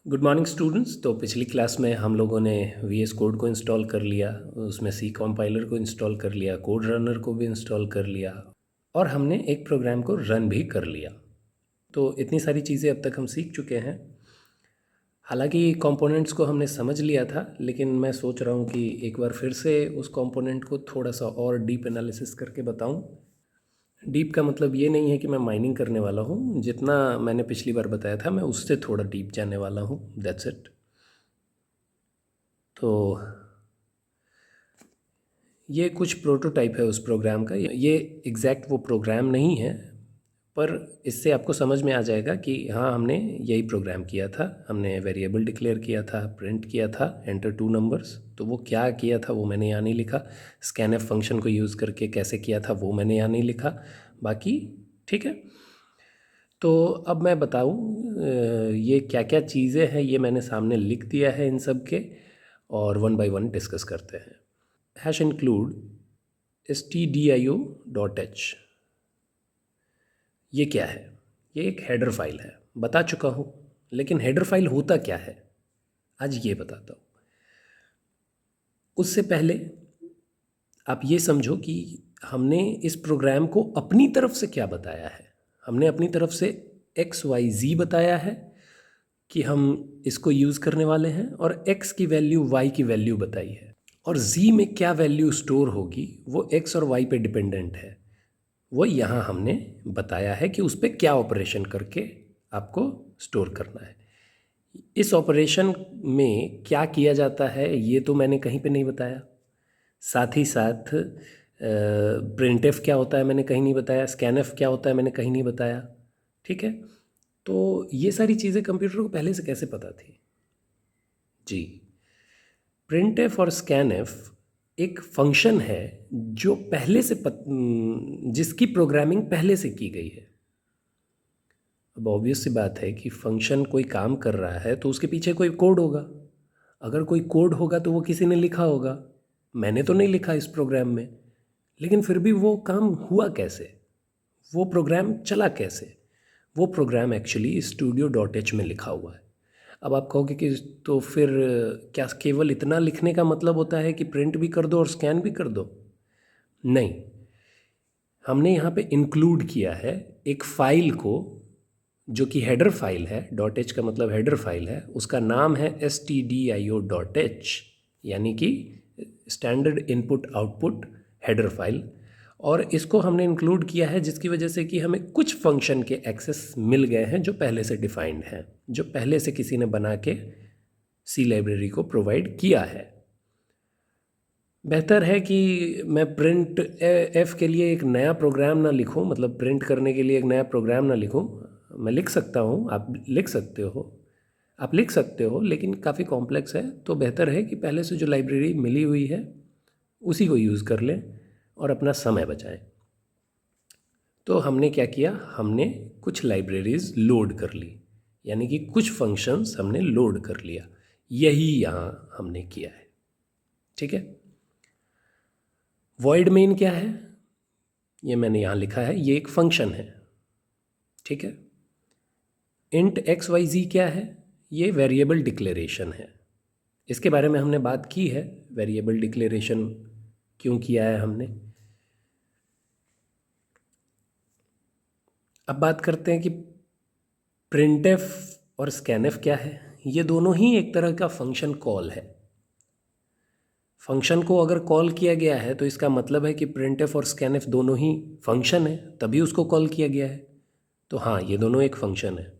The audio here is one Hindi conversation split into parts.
Good morning students. तो पिछली क्लास में हम लोगों ने VS कोड को इंस्टॉल कर लिया, उसमें C कंपाइलर को इंस्टॉल कर लिया, कोड रनर को भी इंस्टॉल कर लिया और हमने एक प्रोग्राम को रन भी कर लिया। तो इतनी सारी चीज़ें अब तक हम सीख चुके हैं। हालांकि कंपोनेंट्स को हमने समझ लिया था, लेकिन मैं सोच रहा हूँ कि एक बार फिर से उस कंपोनेंट को थोड़ा सा और डीप एनालिसिस करके बताऊँ। डीप का मतलब ये नहीं है कि मैं माइनिंग करने वाला हूँ, जितना मैंने पिछली बार बताया था मैं उससे थोड़ा डीप जाने वाला हूँ, दैट्स इट। तो ये कुछ प्रोटोटाइप है उस प्रोग्राम का। ये एग्जैक्ट वो प्रोग्राम नहीं है, पर इससे आपको समझ में आ जाएगा कि हाँ, हमने यही प्रोग्राम किया था। हमने वेरिएबल डिक्लेयर किया था, प्रिंट किया था एंटर 2 नंबर्स। तो वो क्या किया था वो मैंने यहाँ नहीं लिखा। स्कैनएफ फंक्शन को यूज़ करके कैसे किया था वो मैंने यहाँ नहीं लिखा। बाकी ठीक है। तो अब मैं बताऊँ ये क्या क्या चीज़ें हैं, ये मैंने सामने लिख दिया है इन सब के, और वन बाय वन डिस्कस करते हैं। हैश इंक्लूड stdio.h, ये क्या है? ये एक हेडर फाइल है, बता चुका हूँ। लेकिन हेडर फाइल होता क्या है आज ये बताता हूँ। उससे पहले आप ये समझो कि हमने इस प्रोग्राम को अपनी तरफ से क्या बताया है। हमने अपनी तरफ से XYZ बताया है कि हम इसको यूज़ करने वाले हैं, और X की वैल्यू Y की वैल्यू बताई है, और Z में क्या वैल्यू स्टोर होगी वो X और Y पे डिपेंडेंट है। वो यहाँ हमने बताया है कि उस पर क्या ऑपरेशन करके आपको स्टोर करना है। इस ऑपरेशन में क्या किया जाता है ये तो मैंने कहीं पे नहीं बताया। साथ ही साथ प्रिंटएफ क्या होता है मैंने कहीं नहीं बताया, स्कैनएफ क्या होता है मैंने कहीं नहीं बताया। ठीक है, तो ये सारी चीज़ें कंप्यूटर को पहले से कैसे पता थी जी। प्रिंटएफ और स्कैनएफ एक फंक्शन है जो पहले से जिसकी प्रोग्रामिंग पहले से की गई है। अब ऑब्वियस सी बात है कि फंक्शन कोई काम कर रहा है तो उसके पीछे कोई कोड होगा। अगर कोई कोड होगा तो वो किसी ने लिखा होगा। मैंने तो नहीं लिखा इस प्रोग्राम में, लेकिन फिर भी वो काम हुआ कैसे, वो प्रोग्राम चला कैसे? वो प्रोग्राम एक्चुअली studio.h में लिखा हुआ है। अब आप कहोगे कि तो फिर क्या केवल इतना लिखने का मतलब होता है कि प्रिंट भी कर दो और स्कैन भी कर दो? नहीं, हमने यहाँ पे इंक्लूड किया है एक फाइल को जो कि हेडर फाइल है। .h का मतलब हेडर फाइल है, उसका नाम है stdio.h, यानी कि standard input output header file. और इसको हमने इंक्लूड किया है जिसकी वजह से कि हमें कुछ फंक्शन के एक्सेस मिल गए हैं जो पहले से डिफाइंड हैं, जो पहले से किसी ने बना के सी लाइब्रेरी को प्रोवाइड किया है। बेहतर है कि मैं प्रिंट एफ के लिए एक नया प्रोग्राम ना लिखूं, मतलब प्रिंट करने के लिए एक नया प्रोग्राम ना लिखूं। मैं लिख सकता हूं, आप लिख सकते हो, आप लिख सकते हो, लेकिन काफ़ी कॉम्प्लेक्स है। तो बेहतर है कि पहले से जो लाइब्रेरी मिली हुई है उसी को यूज़ कर लें और अपना समय बचाएं। तो हमने क्या किया, हमने कुछ लाइब्रेरीज़ लोड कर ली, यानी कि कुछ फंक्शंस हमने लोड कर लिया। यही यहाँ हमने किया है। ठीक है, वॉइड मेन क्या है ये मैंने यहाँ लिखा है, ये एक फंक्शन है। ठीक है, इंट XYZ क्या है, ये वेरिएबल डिक्लेरेशन है। इसके बारे में हमने बात की है, वेरिएबल डिक्लेरेशन क्यों किया है हमने। अब बात करते हैं कि प्रिंटएफ और स्कैनएफ क्या है। ये दोनों ही एक तरह का फंक्शन कॉल है। फंक्शन को अगर कॉल किया गया है तो इसका मतलब है कि प्रिंटएफ और स्कैनएफ दोनों ही फंक्शन है, तभी उसको कॉल किया गया है। तो हाँ, ये दोनों एक फंक्शन है।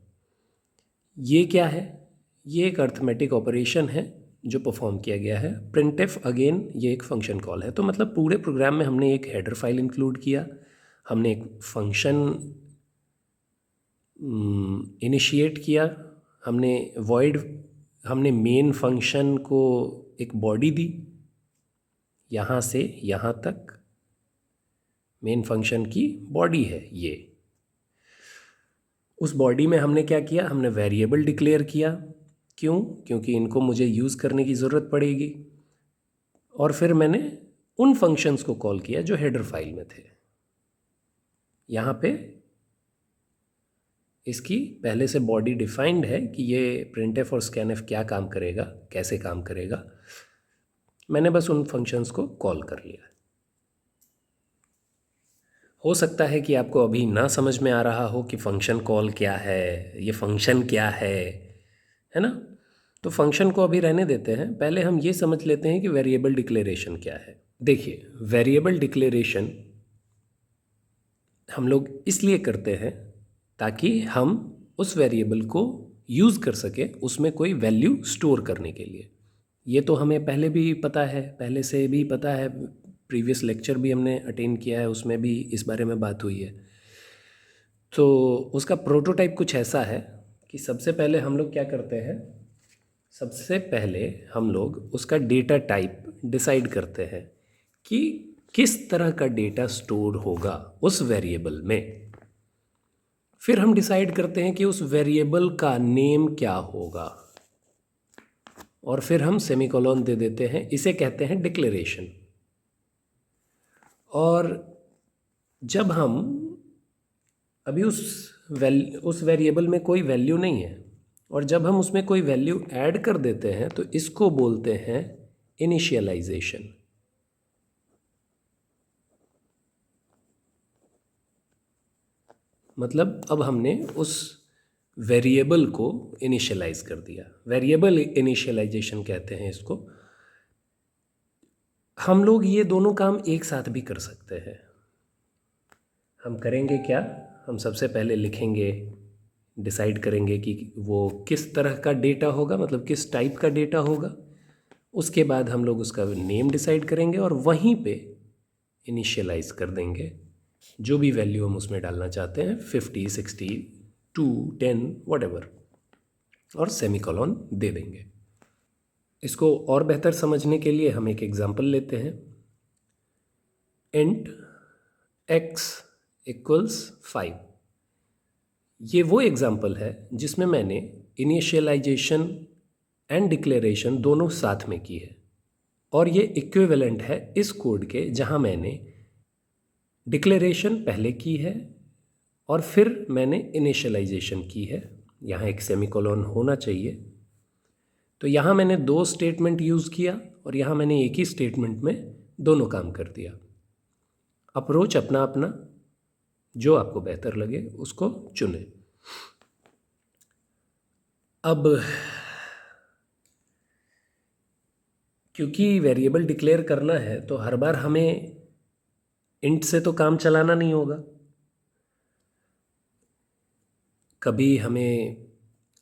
ये क्या है, ये एक अर्थमेटिक ऑपरेशन है जो परफॉर्म किया गया है। प्रिंटएफ अगेन ये एक फंक्शन कॉल है। तो मतलब पूरे प्रोग्राम में हमने एक हेडर फाइल इंक्लूड किया, हमने एक फंक्शन इनिशिएट किया, हमने वॉइड, हमने मेन फंक्शन को एक बॉडी दी, यहाँ से यहाँ तक मेन फंक्शन की बॉडी है ये। उस बॉडी में हमने क्या किया, हमने वेरिएबल डिक्लेयर किया। क्यों? क्योंकि इनको मुझे यूज़ करने की ज़रूरत पड़ेगी। और फिर मैंने उन फंक्शंस को कॉल किया जो हेडर फाइल में थे। यहाँ पे इसकी पहले से बॉडी डिफाइंड है कि ये printf और scanf क्या काम करेगा, कैसे काम करेगा। मैंने बस उन फंक्शंस को कॉल कर लिया। हो सकता है कि आपको अभी ना समझ में आ रहा हो कि फंक्शन कॉल क्या है, ये फंक्शन क्या है ना। तो फंक्शन को अभी रहने देते हैं, पहले हम ये समझ लेते हैं कि वेरिएबल डिक्लेरेशन क्या है। देखिए, वेरिएबल डिक्लेरेशन हम लोग इसलिए करते हैं ताकि हम उस वेरिएबल को यूज़ कर सके उसमें कोई वैल्यू स्टोर करने के लिए। ये तो हमें पहले भी पता है, पहले से भी पता है, प्रीवियस लेक्चर भी हमने अटेंड किया है, उसमें भी इस बारे में बात हुई है। तो उसका प्रोटोटाइप कुछ ऐसा है कि सबसे पहले हम लोग क्या करते हैं, सबसे पहले हम लोग उसका डेटा टाइप डिसाइड करते हैं कि किस तरह का डेटा स्टोर होगा उस वेरिएबल में। फिर हम डिसाइड करते हैं कि उस वेरिएबल का नेम क्या होगा, और फिर हम सेमीकोलन दे देते हैं। इसे कहते हैं डिक्लेरेशन। और जब हम अभी उस वेरिएबल में कोई वैल्यू नहीं है, और जब हम उसमें कोई वैल्यू ऐड कर देते हैं तो इसको बोलते हैं इनिशियलाइजेशन। मतलब अब हमने उस वेरिएबल को इनिशियलाइज कर दिया, वेरिएबल इनिशियलाइजेशन कहते हैं इसको। हम लोग ये दोनों काम एक साथ भी कर सकते हैं। हम करेंगे क्या, हम सबसे पहले लिखेंगे, डिसाइड करेंगे कि वो किस तरह का डेटा होगा, मतलब किस टाइप का डेटा होगा। उसके बाद हम लोग उसका नेम डिसाइड करेंगे और वहीं पे इनिशियलाइज कर देंगे जो भी वैल्यू हम उसमें डालना चाहते हैं, 50, 60, 2, 10 व्हाटएवर, और सेमीकोलन दे देंगे। इसको और बेहतर समझने के लिए हम एक एग्जांपल लेते हैं। Int x equals 5। ये वो एग्जांपल है जिसमें मैंने इनिशियलाइजेशन एंड डिक्लेरेशन दोनों साथ में की है, और ये इक्विवेलेंट है इस कोड के जहां मैंने डिक्लेरेशन पहले की है और फिर मैंने इनिशियलाइजेशन की है। यहाँ एक सेमीकोलन होना चाहिए। तो यहाँ मैंने दो स्टेटमेंट यूज़ किया और यहाँ मैंने एक ही स्टेटमेंट में दोनों काम कर दिया। अप्रोच अपना अपना, जो आपको बेहतर लगे उसको चुने। अब क्योंकि वेरिएबल डिक्लेयर करना है तो हर बार हमें इंट से तो काम चलाना नहीं होगा, कभी हमें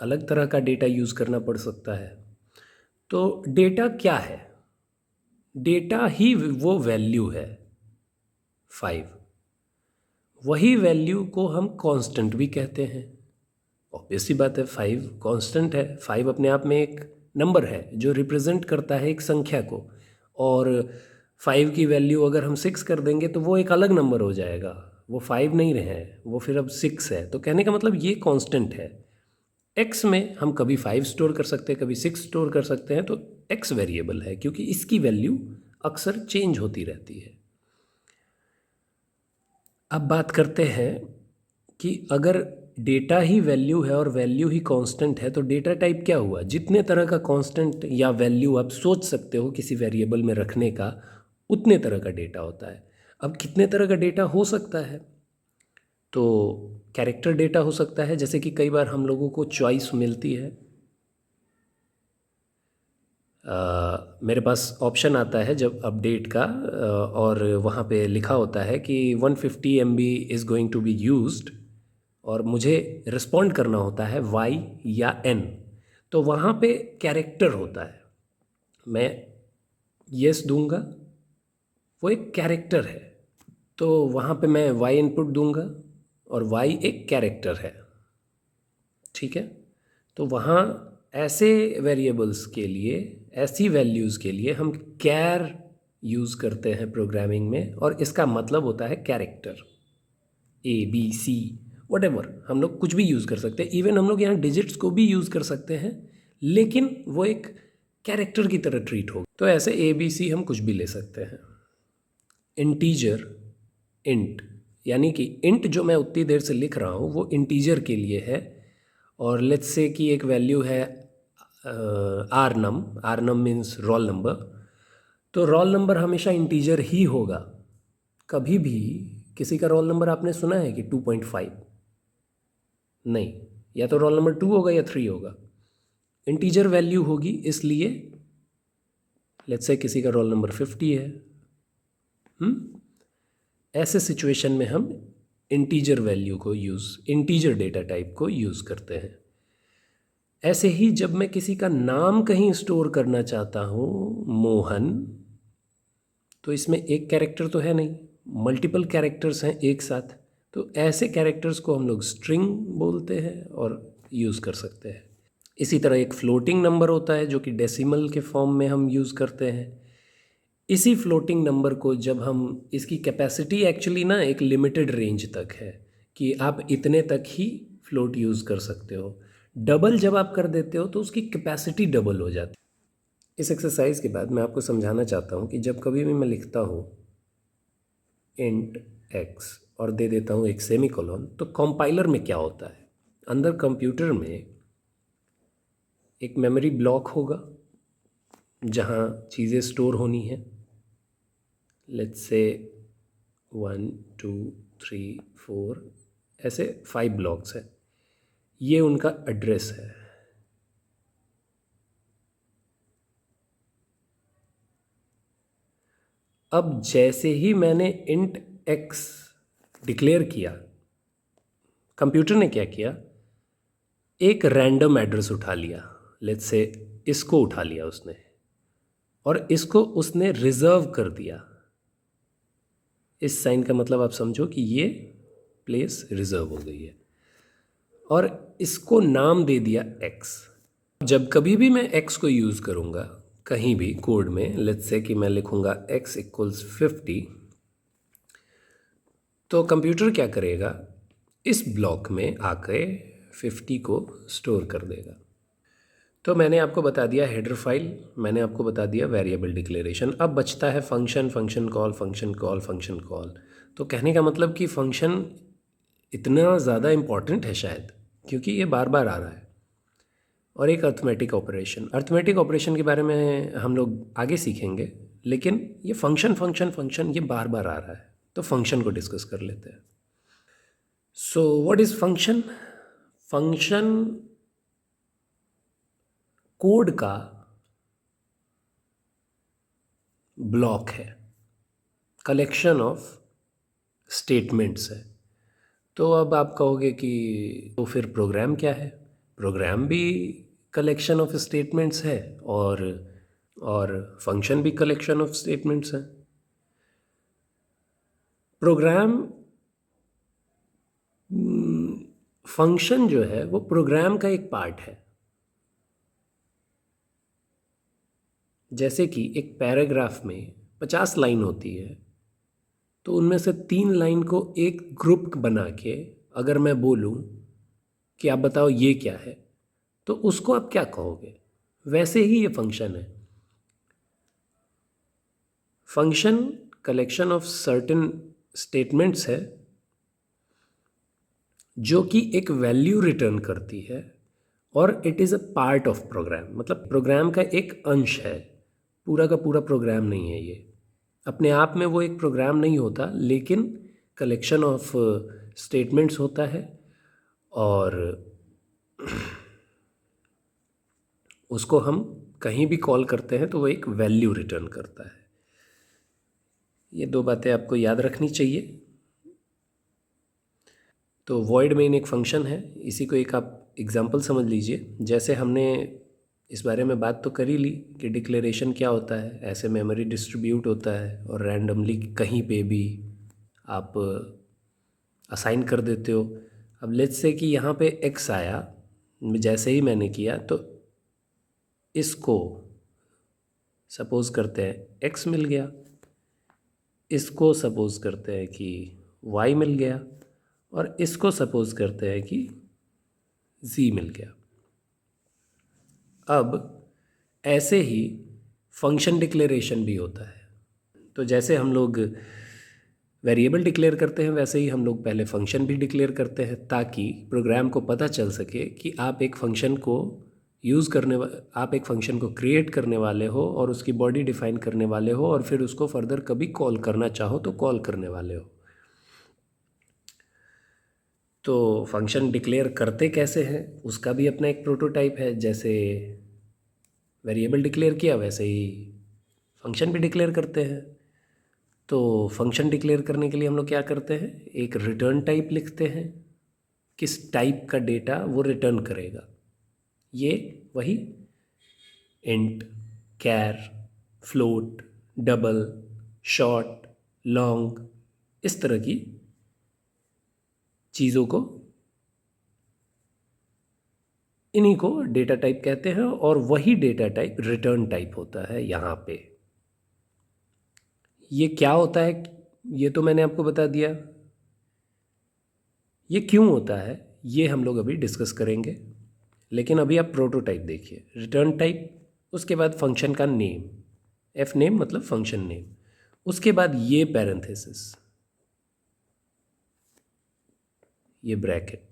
अलग तरह का डेटा यूज़ करना पड़ सकता है। तो डेटा क्या है, डेटा ही वो वैल्यू है 5। वही वैल्यू को हम कांस्टेंट भी कहते हैं। ऑब्वियस सी बात है, 5 कांस्टेंट है। 5 अपने आप में एक नंबर है जो रिप्रेजेंट करता है एक संख्या को, और 5 की वैल्यू अगर हम 6 कर देंगे तो वो एक अलग नंबर हो जाएगा, वो 5 नहीं रहे, वो फिर अब 6 है। तो कहने का मतलब ये कांस्टेंट है। x में हम कभी 5 स्टोर कर सकते हैं, कभी 6 स्टोर कर सकते हैं। तो x वेरिएबल है क्योंकि इसकी वैल्यू अक्सर चेंज होती रहती है। अब बात करते हैं कि अगर डेटा ही वैल्यू है और वैल्यू ही कांस्टेंट है तो डेटा टाइप क्या हुआ। जितने तरह का कांस्टेंट या वैल्यू आप सोच सकते हो किसी वेरिएबल में रखने का, उतने तरह का डेटा होता है। अब कितने तरह का डेटा हो सकता है, तो कैरेक्टर डेटा हो सकता है, जैसे कि कई बार हम लोगों को चॉइस मिलती है। मेरे पास ऑप्शन आता है जब अपडेट का, और वहाँ पे लिखा होता है कि 150 MB is going to be used, और मुझे रिस्पॉन्ड करना होता है y या n। तो वहाँ पे कैरेक्टर होता है, मैं यस दूंगा, वो एक कैरेक्टर है। तो वहाँ पे मैं y इनपुट दूंगा और y एक कैरेक्टर है, ठीक है। तो वहाँ ऐसे वेरिएबल्स के लिए, ऐसी वैल्यूज़ के लिए हम कैर यूज़ करते हैं प्रोग्रामिंग में, और इसका मतलब होता है कैरेक्टर। ABC व्हाटएवर, हम लोग कुछ भी यूज़ कर सकते हैं। इवन हम लोग यहाँ डिजिट्स को भी यूज़ कर सकते हैं, लेकिन वो एक कैरेक्टर की तरह ट्रीट होगा। तो ऐसे ABC हम कुछ भी ले सकते हैं। इंटीजर, इंट, यानी कि इंट जो मैं उतनी देर से लिख रहा हूँ वो इंटीजर के लिए है, और लेट्स से कि एक वैल्यू है R num means roll number, तो रोल नंबर हमेशा इंटीजर ही होगा। कभी भी किसी का रोल नंबर आपने सुना है कि 2.5? नहीं, या तो रोल नंबर 2 होगा या 3 होगा, इंटीजर वैल्यू होगी। इसलिए लेट्स से किसी का रोल नंबर 50 है, ऐसे सिचुएशन में हम इंटीजर वैल्यू को इंटीजर डेटा टाइप को यूज़ करते हैं। ऐसे ही जब मैं किसी का नाम कहीं स्टोर करना चाहता हूँ, मोहन, तो इसमें एक कैरेक्टर तो है नहीं, मल्टीपल कैरेक्टर्स हैं एक साथ, तो ऐसे कैरेक्टर्स को हम लोग स्ट्रिंग बोलते हैं और यूज़ कर सकते हैं। इसी तरह एक फ्लोटिंग नंबर होता है जो कि डेसिमल के फॉर्म में हम यूज़ करते हैं। इसी फ्लोटिंग नंबर को जब हम, इसकी कैपेसिटी एक्चुअली ना एक लिमिटेड रेंज तक है कि आप इतने तक ही फ्लोट यूज़ कर सकते हो। डबल जब आप कर देते हो तो उसकी कैपेसिटी डबल हो जाती है। इस एक्सरसाइज के बाद मैं आपको समझाना चाहता हूँ कि जब कभी भी मैं लिखता हूँ इंट एक्स और दे देता हूँ एक सेमीकोलन, तो कंपाइलर में क्या होता है, अंदर कंप्यूटर में एक मेमोरी ब्लॉक होगा जहाँ चीज़ें स्टोर होनी है। लेट्स से 1 2 3 4 ऐसे 5 ब्लॉक्स हैं, ये उनका एड्रेस है। अब जैसे ही मैंने इंट एक्स डिक्लेयर किया, कंप्यूटर ने क्या किया, एक रैंडम एड्रेस उठा लिया, लेट्स से इसको उठा लिया उसने, और इसको उसने रिजर्व कर दिया। इस साइन का मतलब आप समझो कि ये प्लेस रिजर्व हो गई है, और इसको नाम दे दिया एक्स। जब कभी भी मैं एक्स को यूज़ करूँगा कहीं भी कोड में, लेट्स से कि मैं लिखूँगा x इक्वल्स 50, तो कंप्यूटर क्या करेगा, इस ब्लॉक में आके 50 को स्टोर कर देगा। तो मैंने आपको बता दिया हेडर फाइल, मैंने आपको बता दिया वेरिएबल डिक्लेरेशन। अब बचता है function, function call, function call, function call. तो कहने का मतलब कि फंक्शन इतना ज़्यादा इम्पॉर्टेंट है शायद, क्योंकि ये बार बार आ रहा है। और एक अर्थमेटिक ऑपरेशन के बारे में हम लोग आगे सीखेंगे, लेकिन ये फंक्शन फंक्शन फंक्शन ये बार बार आ रहा है, तो फंक्शन को डिस्कस कर लेते हैं। So what is function? Function code का ब्लॉक है, कलेक्शन ऑफ स्टेटमेंट्स है। तो अब आप कहोगे कि तो फिर प्रोग्राम क्या है? प्रोग्राम भी कलेक्शन ऑफ स्टेटमेंट्स है, और फंक्शन भी कलेक्शन ऑफ स्टेटमेंट्स है। प्रोग्राम, फंक्शन जो है वो प्रोग्राम का एक पार्ट है। जैसे कि एक पैराग्राफ में 50 लाइन होती है, तो उनमें से 3 लाइन को एक ग्रुप बना के अगर मैं बोलूं कि आप बताओ ये क्या है, तो उसको आप क्या कहोगे? वैसे ही ये फंक्शन है। Function collection of certain statements है जो कि एक वैल्यू रिटर्न करती है, और it is a part of program, मतलब प्रोग्राम का एक अंश है, पूरा का पूरा प्रोग्राम नहीं है। ये अपने आप में वो एक प्रोग्राम नहीं होता, लेकिन कलेक्शन ऑफ स्टेटमेंट्स होता है, और उसको हम कहीं भी कॉल करते हैं तो वो एक वैल्यू रिटर्न करता है। ये 2 बातें आपको याद रखनी चाहिए। तो वॉइड मेन एक फंक्शन है, इसी को एक आप एग्जांपल समझ लीजिए। जैसे हमने इस बारे में बात तो कर ही ली कि डिक्लेरेशन क्या होता है, ऐसे मेमोरी डिस्ट्रीब्यूट होता है और रैंडमली कहीं पे भी आप असाइन कर देते हो। अब लेट्स से कि यहाँ पे x आया, जैसे ही मैंने किया तो इसको सपोज़ करते हैं x मिल गया, इसको सपोज़ करते हैं कि y मिल गया, और इसको सपोज़ करते हैं कि z मिल गया। अब ऐसे ही फंक्शन डिक्लेरेशन भी होता है। तो जैसे हम लोग वेरिएबल डिक्लेयर करते हैं वैसे ही हम लोग पहले फंक्शन भी डिक्लेयर करते हैं, ताकि प्रोग्राम को पता चल सके कि आप एक फंक्शन को आप एक फंक्शन को क्रिएट करने वाले हो और उसकी बॉडी डिफाइन करने वाले हो, और फिर उसको फर्दर कभी कॉल करना चाहो तो कॉल करने वाले हो। तो फंक्शन डिक्लेयर करते कैसे हैं उसका भी अपना एक प्रोटोटाइप है। जैसे वेरिएबल डिक्लेयर किया वैसे ही फंक्शन भी डिक्लेयर करते हैं। तो फंक्शन डिक्लेयर करने के लिए हम लोग क्या करते हैं, एक रिटर्न टाइप लिखते हैं, किस टाइप का डेटा वो रिटर्न करेगा। ये वही इंट, कैर, फ्लोट, डबल, शॉर्ट, लॉन्ग, इस तरह की चीज़ों को, इन्हीं को डेटा टाइप कहते हैं, और वही डेटा टाइप रिटर्न टाइप होता है यहाँ पे। ये क्या होता है ये तो मैंने आपको बता दिया, ये क्यों होता है ये हम लोग अभी डिस्कस करेंगे। लेकिन अभी आप प्रोटोटाइप देखिए, रिटर्न टाइप, उसके बाद फंक्शन का नेम, एफ नेम मतलब फंक्शन नेम, उसके बाद ये पैरेंथेसिस, ये ब्रैकेट,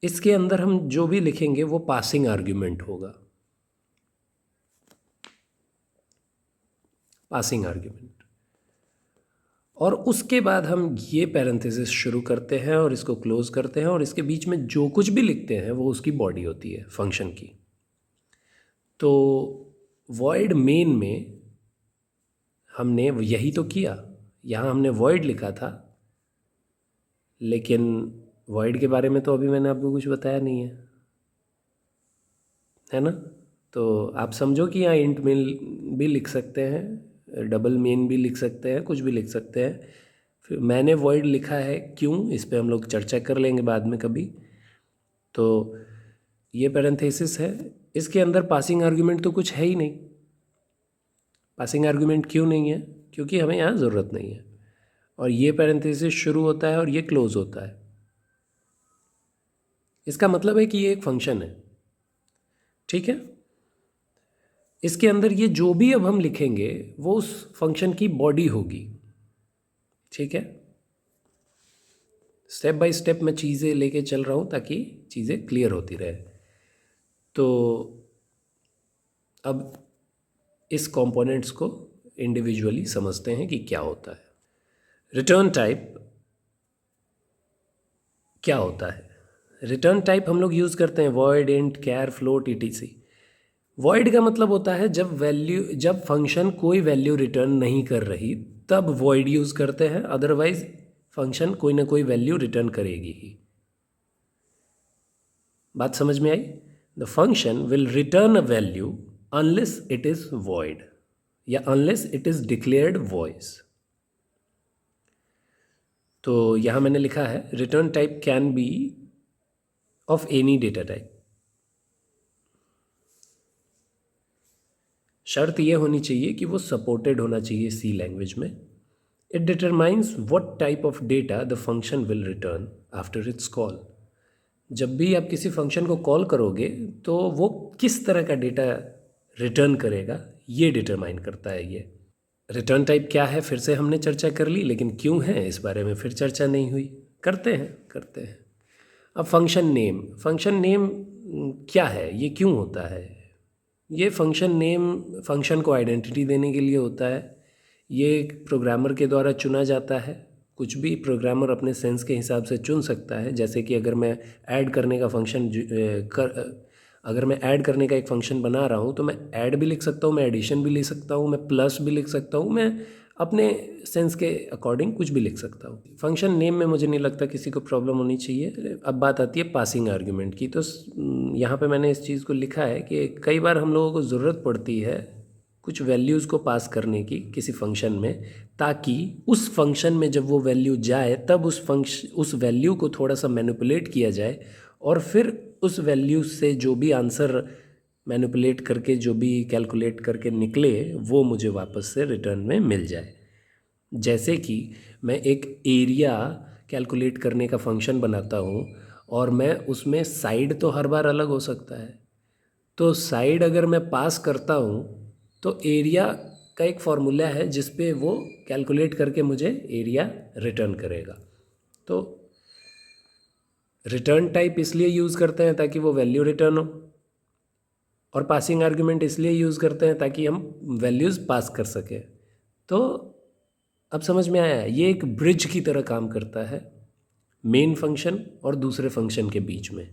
इसके अंदर हम जो भी लिखेंगे वो पासिंग आर्ग्यूमेंट होगा, पासिंग आर्ग्यूमेंट। और उसके बाद हम ये पैरेंथेसिस शुरू करते हैं और इसको क्लोज करते हैं, और इसके बीच में जो कुछ भी लिखते हैं वो उसकी बॉडी होती है फंक्शन की। तो वॉइड मेन में हमने यही तो किया, यहाँ हमने वॉइड लिखा था, लेकिन वॉइड के बारे में तो अभी मैंने आपको कुछ बताया नहीं है ना। तो आप समझो कि यहाँ इंट मेन भी लिख सकते हैं, डबल मेन भी लिख सकते हैं, कुछ भी लिख सकते हैं। फिर मैंने वॉइड लिखा है क्यों, इस पे हम लोग चर्चा कर लेंगे बाद में कभी। तो ये पैरेंथेसिस है, इसके अंदर पासिंग आर्गुमेंट तो कुछ है ही नहीं। पासिंग आर्गुमेंट क्यों नहीं है, क्योंकि हमें यहाँ ज़रूरत नहीं है। और ये पैरेंथेसिस शुरू होता है और ये क्लोज होता है। इसका मतलब है कि ये एक फंक्शन है, ठीक है। इसके अंदर ये जो भी अब हम लिखेंगे वो उस फंक्शन की बॉडी होगी, ठीक है। स्टेप बाय स्टेप मैं चीज़ें लेके चल रहा हूँ ताकि चीज़ें क्लियर होती रहे। तो अब इस कंपोनेंट्स को इंडिविजुअली समझते हैं कि क्या होता है। रिटर्न टाइप क्या होता है? रिटर्न टाइप हम लोग यूज़ करते हैं वॉइड, इंट, कैर, फ्लोट, ईटीसी। वॉइड का मतलब होता है जब फंक्शन कोई वैल्यू रिटर्न नहीं कर रही तब वॉइड यूज़ करते हैं, अदरवाइज फंक्शन कोई ना कोई वैल्यू रिटर्न करेगी ही। बात समझ में आई? The function will return a value unless it is void या unless it is declared void. तो यहां मैंने लिखा है return type can be of any data type. शर्त यह होनी चाहिए कि वो सपोर्टेड होना चाहिए सी लैंग्वेज में। It determines what type of data the function will return after its call. जब भी आप किसी फंक्शन को कॉल करोगे तो वो किस तरह का डेटा रिटर्न करेगा ये डिटरमाइन करता है। ये रिटर्न टाइप क्या है फिर से हमने चर्चा कर ली, लेकिन क्यों है इस बारे में फिर चर्चा नहीं हुई। करते हैं। अब फंक्शन नेम क्या है, ये क्यों होता है? ये फंक्शन नेम फंक्शन को आइडेंटिटी देने के लिए होता है। ये प्रोग्रामर के द्वारा चुना जाता है। कुछ भी प्रोग्रामर अपने सेंस के हिसाब से चुन सकता है। जैसे कि अगर मैं ऐड करने का अगर मैं ऐड करने का एक फंक्शन बना रहा हूँ तो मैं ऐड भी लिख सकता हूँ, मैं एडिशन भी लिख सकता हूँ, मैं प्लस भी लिख सकता हूँ, मैं अपने सेंस के अकॉर्डिंग कुछ भी लिख सकता हूँ। फंक्शन नेम में मुझे नहीं लगता किसी को प्रॉब्लम होनी चाहिए। अब बात आती है पासिंग आर्ग्यूमेंट की। तो यहाँ पे मैंने इस चीज़ को लिखा है कि कई बार हम लोगों को ज़रूरत पड़ती है कुछ वैल्यूज़ को पास करने की किसी फंक्शन में, ताकि उस फंक्शन में जब वो वैल्यू जाए तब उस वैल्यू को थोड़ा सा मैनिपुलेट किया जाए, और फिर उस वैल्यू से जो भी आंसर मैनिपुलेट करके जो भी कैलकुलेट करके निकले वो मुझे वापस से रिटर्न में मिल जाए। जैसे कि मैं एक एरिया कैलकुलेट करने का फंक्शन बनाता हूँ और मैं उसमें साइड तो हर बार अलग हो सकता है। तो साइड अगर मैं पास करता हूँ तो एरिया का एक फॉर्मूला है जिस पे वो कैलकुलेट करके मुझे एरिया रिटर्न करेगा। तो रिटर्न टाइप इसलिए यूज़ करते हैं ताकि वो वैल्यू रिटर्न हो, और पासिंग आर्ग्यूमेंट इसलिए यूज़ करते हैं ताकि हम वैल्यूज़ पास कर सकें। तो अब समझ में आया, ये एक ब्रिज की तरह काम करता है मेन फंक्शन और दूसरे फंक्शन के बीच में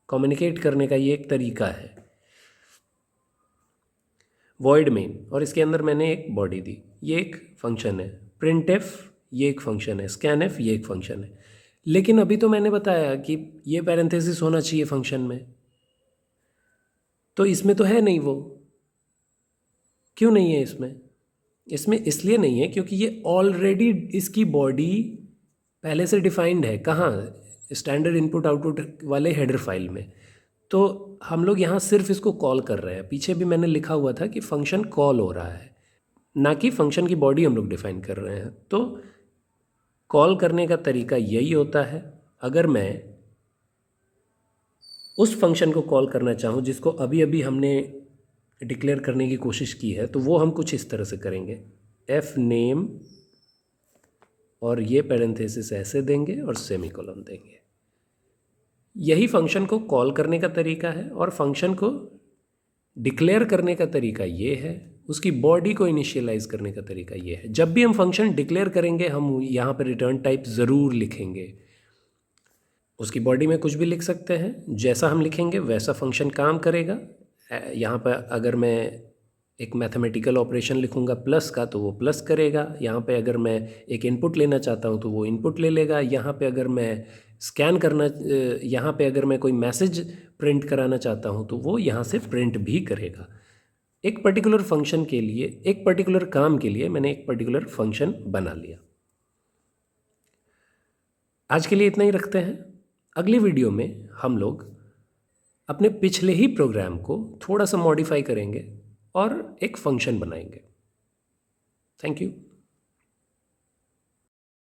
कम्युनिकेट करने का। ये एक तरीका है वॉइड मेन, और इसके अंदर मैंने एक बॉडी दी, ये एक फंक्शन है। प्रिंट एफ ये एक फंक्शन है, स्कैन एफ ये एक फंक्शन है। लेकिन अभी तो मैंने बताया कि ये पैरेंथेसिस होना चाहिए फंक्शन में, तो इसमें तो है नहीं वो। क्यों नहीं है इसमें? इसमें इसलिए नहीं है क्योंकि ये ऑलरेडी इसकी बॉडी पहले से डिफाइंड है। कहाँ? स्टैंडर्ड इनपुट आउटपुट वाले हेडर फाइल में। तो हम लोग यहाँ सिर्फ इसको कॉल कर रहे हैं। पीछे भी मैंने लिखा हुआ था कि फंक्शन कॉल हो रहा है, ना कि फंक्शन की बॉडी हम लोग डिफाइन कर रहे हैं। तो कॉल करने का तरीका यही होता है। अगर मैं उस फंक्शन को कॉल करना चाहूँ जिसको अभी अभी हमने डिक्लेयर करने की कोशिश की है, तो वो हम कुछ इस तरह से करेंगे, एफ नेम और ये पैरेंथेसिस ऐसे देंगे और सेमीकोलन देंगे। यही फंक्शन को कॉल करने का तरीका है, और फंक्शन को डिक्लेयर करने का तरीका ये है, उसकी बॉडी को इनिशियलाइज करने का तरीका ये है। जब भी हम फंक्शन डिक्लेयर करेंगे हम यहाँ पर रिटर्न टाइप ज़रूर लिखेंगे। उसकी बॉडी में कुछ भी लिख सकते हैं, जैसा हम लिखेंगे वैसा फंक्शन काम करेगा। यहाँ पर अगर मैं एक मैथमेटिकल ऑपरेशन लिखूँगा प्लस का, तो वो प्लस करेगा। यहाँ पे अगर मैं एक इनपुट लेना चाहता हूँ तो वो इनपुट ले लेगा। यहाँ पे अगर मैं स्कैन करना, यहाँ पे अगर मैं कोई मैसेज प्रिंट कराना चाहता हूँ तो वो यहाँ से प्रिंट भी करेगा। एक पर्टिकुलर फंक्शन के लिए, एक पर्टिकुलर काम के लिए मैंने एक पर्टिकुलर फंक्शन बना लिया। आज के लिए इतना ही रखते हैं। अगली वीडियो में हम लोग अपने पिछले ही प्रोग्राम को थोड़ा सा मॉडिफाई करेंगे और एक फंक्शन बनाएंगे। Thank you.